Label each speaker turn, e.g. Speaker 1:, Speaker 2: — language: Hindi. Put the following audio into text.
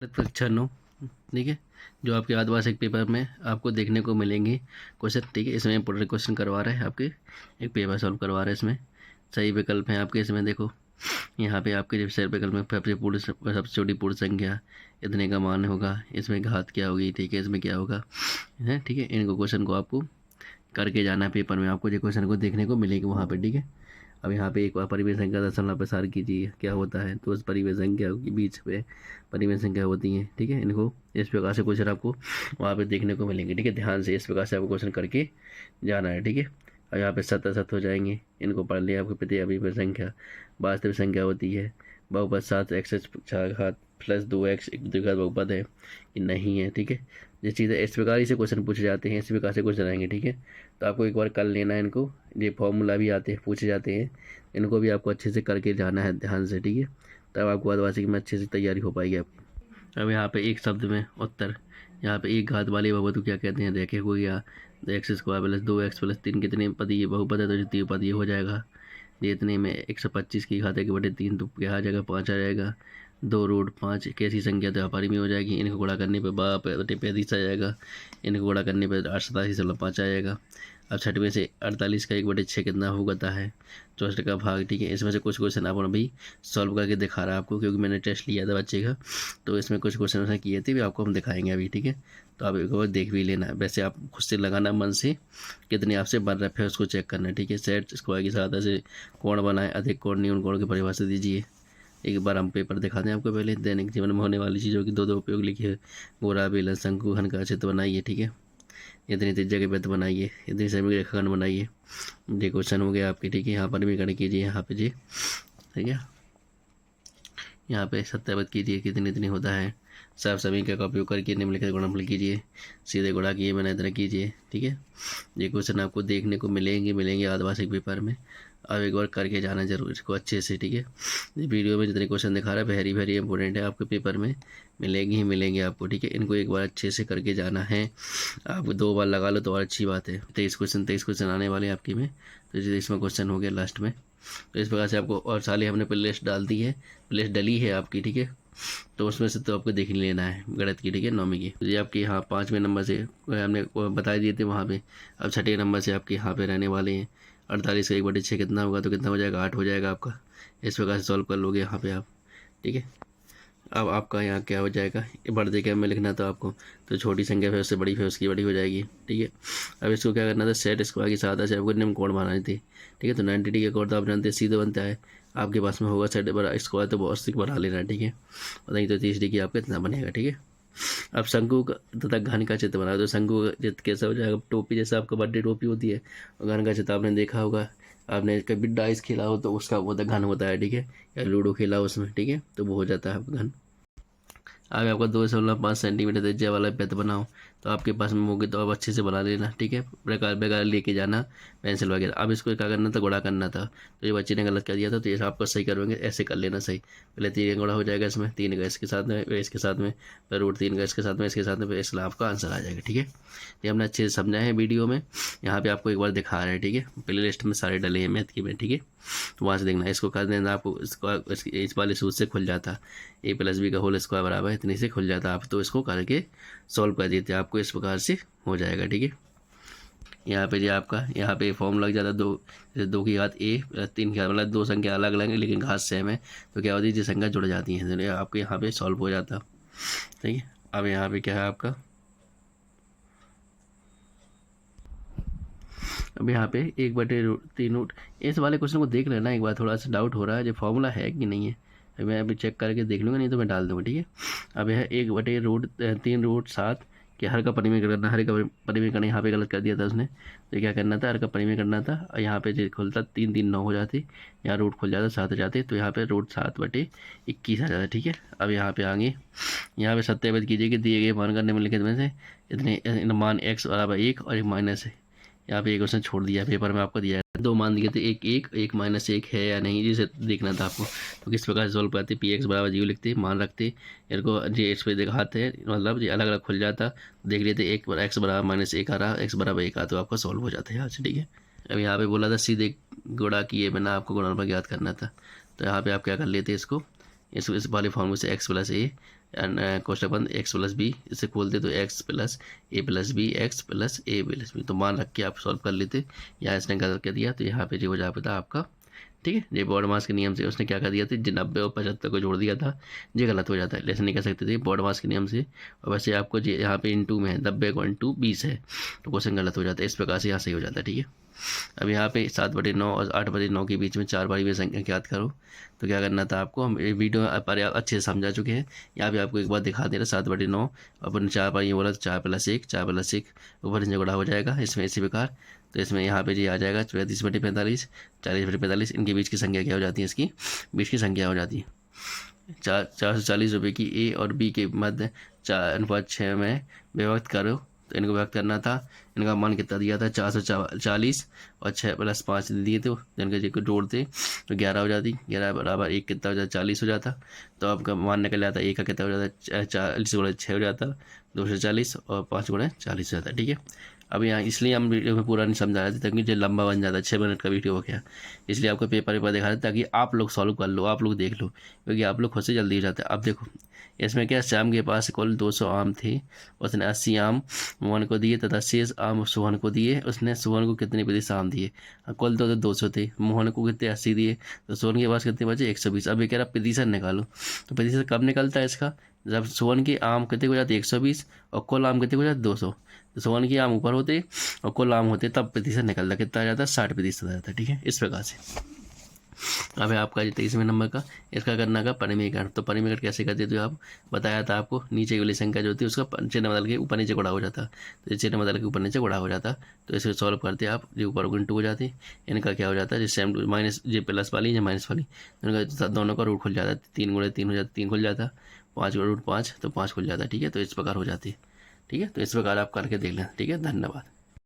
Speaker 1: परीक्षा 9, ठीक है, जो आपके आदिवासी पेपर में आपको देखने को मिलेंगे क्वेश्चन, ठीक है। इसमें इंपोर्टेंट क्वेश्चन करवा रहा है, आपके एक पेपर सॉल्व करवा रहा है। इसमें सही विकल्प हैं आपके। इसमें देखो, यहाँ पे आपके जब सही विकल्प में सबसे छोटी पूर्ण संख्या इतने का मान होगा, इसमें घात क्या होगी, ठीक है, इसमें क्या होगा है, ठीक है। इनको क्वेश्चन को आपको करके जाना है पेपर में, आपको जो क्वेश्चन को देखने को मिलेगी वहाँ पर, ठीक है। अब यहाँ पे एक बार परिमेय संख्या का दशमलव प्रसार कीजिए, क्या होता है, तो उस परिमेय संख्या के बीच में परिमेय संख्या होती है, ठीक है। इनको इस प्रकार से क्वेश्चन आपको वहाँ पे देखने को मिलेंगे, ठीक है। ध्यान से इस प्रकार से आपको क्वेश्चन करके जाना है, ठीक है। और यहाँ पे सत हो जाएंगे, इनको पढ़ लिया। आपके प्रति अभिमेय संख्या वास्तविक संख्या होती है, बहुपद 7x घात प्लस 2x एक द्विघात बहुपद है कि नहीं है, ठीक है। ये चीज़ें इस प्रकार ही से क्वेश्चन पूछे जाते हैं, इस प्रकार से क्वेश्चन आएंगे, ठीक है। तो आपको एक बार कर लेना है इनको। ये फॉर्मूला भी आते हैं, पूछे जाते हैं, इनको भी आपको अच्छे से करके जाना है ध्यान से, ठीक है। तब आपको आदिवासी में अच्छे से तैयारी हो पाएगी आपकी। अब यहाँ पे एक शब्द में उत्तर, यहाँ पे एक घात वाले बहुपद को क्या कहते हैं, रेखे को, या x square plus 2x plus 3 कितने पद ये बहुपद है, तो जो पद ये हो जाएगा। ये इतने में 125 की घात 1/3 तो क्या आ जाएगा, 5 आ जाएगा। 2√5 कैसी संख्या तो अपरिमेय हो जाएगी, इनको गुणा करने पर 35 आ जाएगा, इनको गुणा करने पर 87.5 आ जाएगा। अब 6 में से 48 का 1/6 कितना होता है, 64 का भाग, ठीक है। इसमें से कुछ क्वेश्चन आप अभी सॉल्व करके दिखा रहा है आपको, क्योंकि मैंने टेस्ट लिया था बच्चे का, तो इसमें कुछ क्वेश्चन उसने किए थे भी, आपको हम दिखाएंगे अभी, ठीक है। तो आप एक बार देख भी लेना है, वैसे आप खुद से लगाना मन से, कितने आपसे बन रहा है उसको चेक करना है, ठीक है। सेट स्क्वायर की सहायता से कोण बनाए, अधिक कोण न्यून कोण की परिभाषा दीजिए। एक बार हम पेपर दिखाते हैं आपको पहले। दैनिक जीवन में होने वाली चीज़ों की दो उपयोग लिखिए। गोरा बेलन शंकु घन का चित्र बनाइए, ठीक है। इतनी त्रिज्या के वृत्त बनाइए, इतनी समीकरण रेखाखंड बनाइए। ये क्वेश्चन हो गया आपके, ठीक है। यहाँ पर भी गण कीजिए, यहाँ पे जी, ठीक है। यहाँ पे सत्यापित कीजिए कितनी इतनी होता है। सब समीकरण का उपयोग करके निम्नलिखित गुणनफल कीजिए, सीधे गुणा किए मैंने इतना कीजिए, ठीक है। ये क्वेश्चन आपको देखने को मिलेंगे आदिवासी पेपर में। अब एक बार करके जाना जरूर इसको अच्छे से, ठीक है। ये वीडियो में जितने क्वेश्चन दिखा रहा है वेरी इंपॉर्टेंट है, आपके पेपर में मिलेंगे आपको, ठीक है। इनको एक बार अच्छे से करके जाना है। आप 2 बार लगा लो तो और अच्छी बात है। 23 क्वेश्चन आने वाले हैं आपकी में, तो इसमें क्वेश्चन हो गया लास्ट में। तो इस प्रकार से आपको, और साले हमने प्ले लिस्ट डाल दी है, प्ले लिस्ट डली है आपकी, ठीक है। तो उसमें से तो आपको देख लेना है गणित की, ठीक है, 9वीं की। तो ये आपके यहाँ 5वें नंबर से हमने बता दिए थे वहाँ पे। अब 6ठे नंबर से आपके यहाँ पे रहने वाले हैं। 48 का 1/6 कितना होगा, तो कितना हो जाएगा, 8 हो जाएगा आपका। इस प्रकार से सॉल्व कर लोगे यहाँ पे आप, ठीक है। अब आपका यहाँ क्या हो जाएगा, ये बढ़ते क्रम में लिखना था आपको, तो छोटी संख्या फिर उससे बड़ी, फिर उसकी बड़ी हो जाएगी, ठीक है। अब इसको क्या करना था, सेट स्क्वायर की सहायता से आपको निम्न कोण बनानी थी, ठीक है। तो 90 डिग्री का कोण तो आप जानते हैं सीधे बनता है, आपके पास में होगा सेट स्क्वायर, तो 80 बना लेना, ठीक है। और नहीं तो 30 डिग्री आपका इतना बनेगा, ठीक है। अब शंकु तथा घन का चित्र बनाओ, तो शंकु का चित्र कैसा हो जाएगा, टोपी जैसा आपका बर्थडे टोपी होती है। और घन का चित्र आपने देखा होगा, आपने कभी डाइस खेला हो तो उसका वो घन होता है, ठीक है, या लूडो खेला हो उसमें, ठीक है, तो वो हो जाता है घन। आगे आपका 2.5 सेंटीमीटर त्रिज्या वाला वृत्त बनाओ, तो आपके पास में होगी तो आप अच्छे से बना लेना, ठीक है। प्रकार बेकार लेके जाना पेंसिल वगैरह। अब इसको क्या करना था, गुणा करना था, तो ये बच्चे ने गलत कर दिया था, तो ये आपको सही करोगे, ऐसे कर लेना सही। पहले 3 का गुणा हो जाएगा इसमें, 3 का इसके साथ में, इसके साथ में, फिर √3 का इसके साथ में, इसके साथ में, फिर इसलिए आपका आंसर आ जाएगा, ठीक है। ये हमने अच्छे से समझा है वीडियो में, यहाँ पे आपको एक बार दिखा रहे हैं, ठीक है। प्ले लिस्ट में सारे डले हैं मैथ की में, ठीक है। तो वहाँ से देखना, इसको कर देना आपको, इस वाले सूत्र से खुल जाता, a+b का होल स्क्वायर बराबर इतने से खुल जाता। आप तो इसको करके सॉल्व कर देते, आपको इस प्रकार से हो जाएगा, ठीक है। यहाँ पे जो आपका यहाँ पे फॉर्म लग जाता, 2 जैसे 2 की घात a प्लस 3 की घात, मतलब 2 संख्या अलग अलग है लेकिन घात सेम है, तो क्या होती है, जो संख्या जुड़ जाती है, तो आपके यहाँ पे सॉल्व हो जाता, ठीक है। अब यहाँ पे क्या है आपका, अब यहाँ पे 1/3 इस वाले क्वेश्चन को देख लेना एक बार, थोड़ा सा डाउट हो रहा है जो फॉर्मूला है कि नहीं है, मैं अभी चेक करके देख लूँगा, नहीं तो मैं डाल दूँगा, ठीक है। अब यह 1/3√7 कि हर का परिमेय करना, हर का परिमेय करना, यहाँ पे गलत कर दिया था उसने, तो क्या करना था, हर का परिमेय करना था। और यहाँ पे जो खुलता 3 3 9 हो जाती, यहाँ रूट खुल जाता 7 हो जाते, तो यहाँ पे √7/21 आ जाता, ठीक है। अब यहाँ पे आगे, यहाँ पे सत्यापित कीजिए कि दिए गए मान का निम्नलिखित में से इतने मान x बराबर 1 और 1 माइनस है। यहाँ पे एक क्वेश्चन छोड़ दिया पेपर में, आपको दिया है 2 मान दिए थे, 1 -1 है या नहीं, जिसे देखना था आपको। तो किस प्रकार से सॉल्व करते, px बराबर 0 लिखते, मान रखते, इनको जी इस पर दिखाते हैं, मतलब ये अलग अलग खुल जाता, देख लेते, x बराबर -1 आ रहा, x बराबर 1 आ, तो आपका सॉल्व हो जाता है यहाँ से, ठीक है। अब यहाँ पे बोला था सीधे गुणा किए बिना आपको गुणनफल ज्ञात करना था, तो यहाँ पे आप क्या कर लेते इसको, इस वाले फॉर्मूले से x + a कोष्टक बंद एक्स प्लस बी, इसे खोलते तो X plus B X plus A plus B, तो मान रख के आप सॉल्व कर लेते। यहाँ इसने गलत कर दिया तो यहाँ पे जो हो जाता आपका, ठीक है। ये बॉड मास के नियम से उसने क्या कर दिया था, 90 और 75 को जोड़ दिया था, ये गलत हो जाता है, ऐसे नहीं कर सकते थे बॉड मास के नियम से। और वैसे आपको यहाँ पे इंटू में है 90 को इंटू 20 है, तो क्वेश्चन गलत हो जाता है। इस प्रकार से यहाँ सही हो जाता है, ठीक है। अब यहाँ पे 7/9 और 8/9 के बीच में 4 बारी में संख्या ज्ञात करो, तो क्या करना था आपको, हम वीडियो पर अच्छे से समझा चुके हैं। यहाँ पे आपको एक बार दिखा दे रहा 7/9 अपन 4 बार ये बोला तो 4 + 1 4 + 1 ऊपर नीचे गुणा हो जाएगा इसमें इसी प्रकार। तो इसमें यहाँ पे जी आ जाएगा 34/45 40/45, इनके बीच की संख्या क्या हो जाती है, इसकी बीच की संख्या हो जाती है 440 रुपये की ए और बी के मध्य 4:6 में विभक्त करो। तो इनको व्यक्त करना था, इनका मान कितना दिया था 440 और 6 + 5 दिए थे, तो इनके जी को जोड़ते तो 11 हो जाती, 11 बराबर 1 कितना हो जाता 40 हो जाता। तो आपका मान निकल जाता, 1 का कितना हो जाता 40 × 6 हो जाता 240 और 5 × 40 हो जाता, ठीक है। अब यहाँ इसलिए हम वीडियो में पूरा नहीं समझा रहे थे ताकि जो लंबा बन जाता, 6 मिनट का वीडियो हो गया, इसलिए आपको पेपर दिखा रहे ताकि आप लोग सॉल्व कर लो, आप लोग देख लो, क्योंकि आप लोग खुद से जल्दी हो जाते हैं। अब देखो इसमें क्या, श्याम के पास कुल 200 आम थे, उसने 80 आम मोहन को दिए तथा शेष आम सोहन को दिए। उसने सोहन को कितने प्रतिशत आम दिए, कुल तो 200 थे, मोहन को कितने 80 दिए, तो सोहन के पास कितने बचे 120। अब ये कह रहा प्रतिशत निकालो, तो प्रतिशत कब निकलता है इसका, जब सोहन के आम कितने हो जाते 120 और कुल आम कितने हो जाते 200, तो सोहन के आम ऊपर होते और कुल आम होते तब प्रतिशत निकलता, कितना आ जाता 60% आ जाता, ठीक है। इस प्रकार से अब है आपका 23वें नंबर का, इसका करना का परिमेयकरण। तो परिमेयकरण कैसे करते थे आप, बताया था आपको, नीचे वाली संख्या जो होती है उसका चिन्ह बदल के ऊपर नीचे गुणा हो जाता, तो चिन्ह बदल के ऊपर नीचे गुणा हो जाता। तो इसे सॉल्व करते आप, जो ऊपर * हो जाती, इनका क्या हो जाता है, जिससे हम माइनस जो प्लस वाली या माइनस वाली दोनों का रूट खुल जाता है, 3 × 3 हो जाता, 3 खुल जाता, 5 × √5 तो 5 खुल जाता, ठीक है। तो इस प्रकार हो जाती है, ठीक है। तो इस प्रकार आप करके देख लें, ठीक है। धन्यवाद।